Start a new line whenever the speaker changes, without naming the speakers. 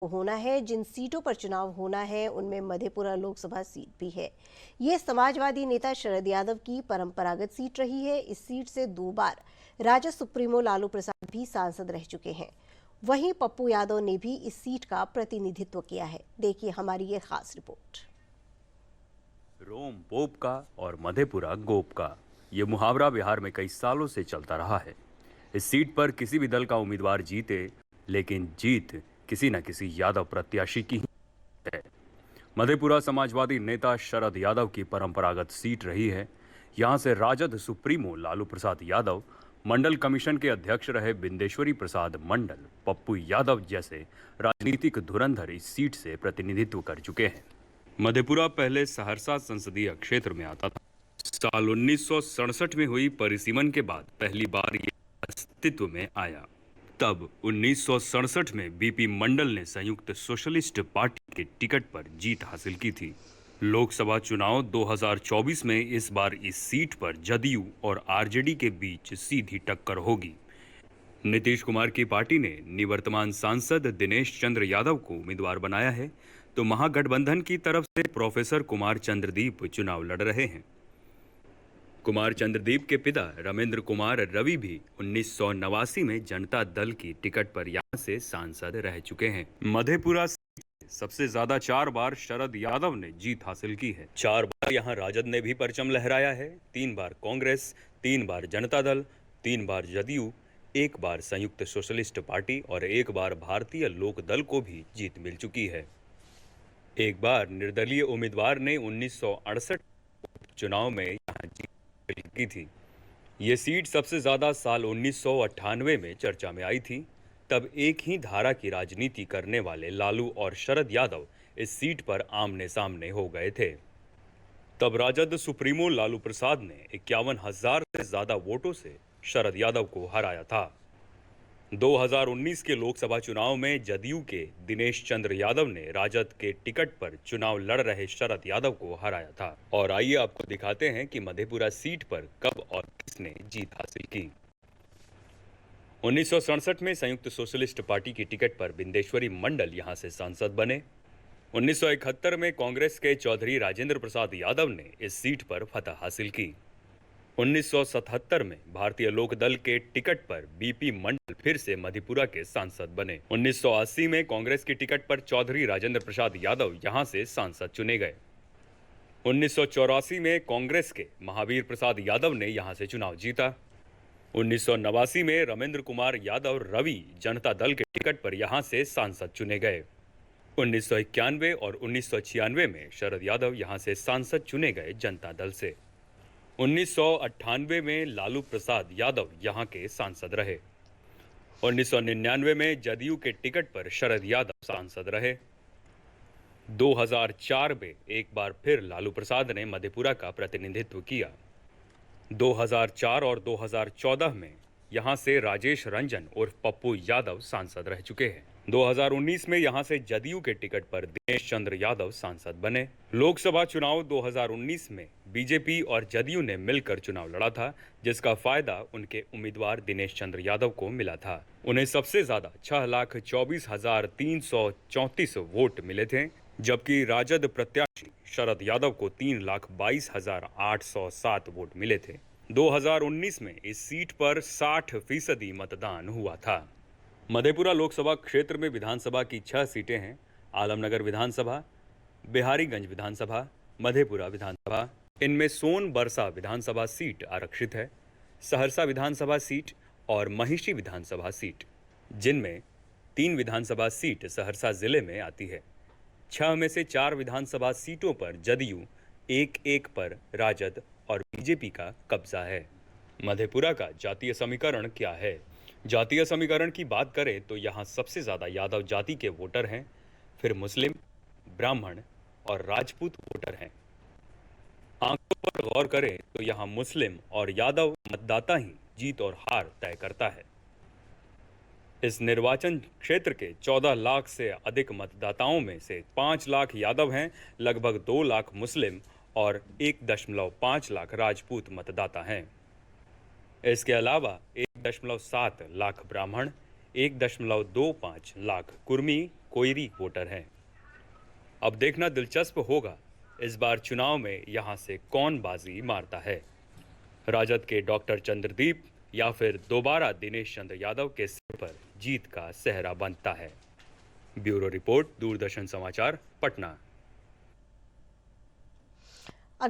होना है। जिन सीटों पर चुनाव होना है उनमें मधेपुरा लोकसभा सीट भी है। ये समाजवादी नेता शरद यादव की परंपरागत सीट रही है। इस सीट से 2 बार राजद सुप्रीमो लालू प्रसाद भी सांसद रह चुके हैं। वहीं पप्पू यादव ने भी इस सीट का प्रतिनिधित्व किया है। देखिए हमारी ये खास रिपोर्ट।
रोम पोप का और मधेपुरा गोप का ये मुहावरा बिहार में कई सालों से चलता रहा है। इस सीट पर किसी भी दल का उम्मीदवार जीते, लेकिन जीत किसी न किसी यादव प्रत्याशी की ही है। मधेपुरा समाजवादी नेता शरद यादव की परंपरागत सीट रही है। यहां से राजद सुप्रीमो लालू प्रसाद यादव, मंडल कमीशन के अध्यक्ष रहे बिंदेश्वरी प्रसाद मंडल, पप्पू यादव जैसे राजनीतिक धुरंधर इस सीट से प्रतिनिधित्व कर चुके हैं। मधेपुरा पहले सहरसा संसदीय क्षेत्र में आता था। साल 1967 में हुई परिसीमन के बाद पहली बार ये अस्तित्व में आया। तब 1967 में बीपी मंडल ने संयुक्त सोशलिस्ट पार्टी के टिकट पर जीत हासिल की थी। लोकसभा चुनाव 2024 में इस बार इस सीट पर जदयू और आरजेडी के बीच सीधी टक्कर होगी। नीतीश कुमार की पार्टी ने निवर्तमान सांसद दिनेश चंद्र यादव को उम्मीदवार बनाया है, तो महागठबंधन की तरफ से प्रोफेसर कुमार चंद्रदीप चुनाव लड़ रहे हैं। कुमार चंद्रदीप के पिता रमेंद्र कुमार रवि भी 1989 में जनता दल की टिकट पर यहां से सांसद रह चुके हैं। मधेपुरा सीट से सबसे ज्यादा 4 बार शरद यादव ने जीत हासिल की है। 4 बार यहां राजद ने भी परचम लहराया है। 3 बार कांग्रेस, 3 बार जनता दल, 3 बार जदयू, 1 बार संयुक्त सोशलिस्ट पार्टी और 1 बार भारतीय लोक दल को भी जीत मिल चुकी है। एक बार निर्दलीय उम्मीदवार ने 1968 चुनाव में यहां जीत की थी। ये सीट सबसे ज्यादा साल 1998 में चर्चा में आई थी। तब एक ही धारा की राजनीति करने वाले लालू और शरद यादव इस सीट पर आमने सामने हो गए थे। तब राजद सुप्रीमो लालू प्रसाद ने 51,000 से ज्यादा वोटों से शरद यादव को हराया था। 2019 के लोकसभा चुनाव में जदयू के दिनेश चंद्र यादव ने राजद के टिकट पर चुनाव लड़ रहे शरद यादव को हराया था। और आइए आपको दिखाते हैं कि मधेपुरा सीट पर कब और किसने जीत हासिल की। 1967 में संयुक्त सोशलिस्ट पार्टी की टिकट पर बिंदेश्वरी मंडल यहां से सांसद बने। 1971 में कांग्रेस के चौधरी राजेंद्र प्रसाद यादव ने इस सीट पर फतह हासिल की। 1977 में भारतीय लोक दल के टिकट पर बीपी मंडल फिर से मधेपुरा के सांसद बने। 1980 में कांग्रेस की टिकट पर चौधरी राजेंद्र प्रसाद यादव यहां से सांसद चुने गए। 1984 में कांग्रेस के महावीर प्रसाद यादव ने यहां से चुनाव जीता। 1989 में रमेंद्र कुमार यादव रवि जनता दल के टिकट पर यहां से सांसद चुने गए। 1991 और 1996 में शरद यादव यहां से सांसद चुने गए जनता दल से। 1998 में लालू प्रसाद यादव यहां के सांसद रहे। 1999 में जदयू के टिकट पर शरद यादव सांसद रहे। 2004 में एक बार फिर लालू प्रसाद ने मधेपुरा का प्रतिनिधित्व किया। 2004 और 2014 में यहां से राजेश रंजन उर्फ पप्पू यादव सांसद रह चुके हैं। 2019 में यहां से जदयू के टिकट पर दिनेश चंद्र यादव सांसद बने। लोकसभा चुनाव 2019 में बीजेपी और जदयू ने मिलकर चुनाव लड़ा था, जिसका फायदा उनके उम्मीदवार दिनेश चंद्र यादव को मिला था। उन्हें सबसे ज्यादा 6,24,334 वोट मिले थे, जबकि राजद प्रत्याशी शरद यादव को 3,22,807 वोट मिले थे। 2019 में इस सीट पर 60% मतदान हुआ था। मधेपुरा लोकसभा क्षेत्र में विधानसभा की 6 सीटें हैं। आलमनगर विधानसभा, बिहारीगंज विधानसभा, मधेपुरा विधानसभा। इनमें सोन बरसा विधानसभा सीट आरक्षित है, सहरसा विधानसभा सीट और महिषी विधानसभा सीट, जिनमें 3 विधानसभा सीट सहरसा जिले में आती है। 6 में से 4 विधानसभा सीटों पर जदयू, 1-1 पर राजद और बीजेपी का कब्जा है। मधेपुरा का जातीय समीकरण क्या है? जातीय समीकरण की बात करें तो यहाँ सबसे ज्यादा यादव जाति के वोटर हैं, फिर मुस्लिम, ब्राह्मण और राजपूत वोटर हैं। आंकड़ों पर गौर करें तो यहाँ मुस्लिम और यादव मतदाता ही जीत और हार तय करता है। इस निर्वाचन क्षेत्र के 14 लाख से अधिक मतदाताओं में से 5 लाख यादव हैं, लगभग 2 लाख मुस्लिम और 1.5 लाख राजपूत मतदाता हैं। इसके अलावा 1.7 लाख ब्राह्मण, 1.25 लाख कुर्मी, कोयरी वोटर हैं। अब देखना दिलचस्प होगा इस बार चुनाव में यहां से कौन बाजी मारता है, राजद के डॉक्टर चंद्रदीप या फिर दोबारा दिनेश चंद्र यादव के सिर पर जीत का सेहरा बनता है। ब्यूरो रिपोर्ट, दूरदर्शन समाचार, पटना।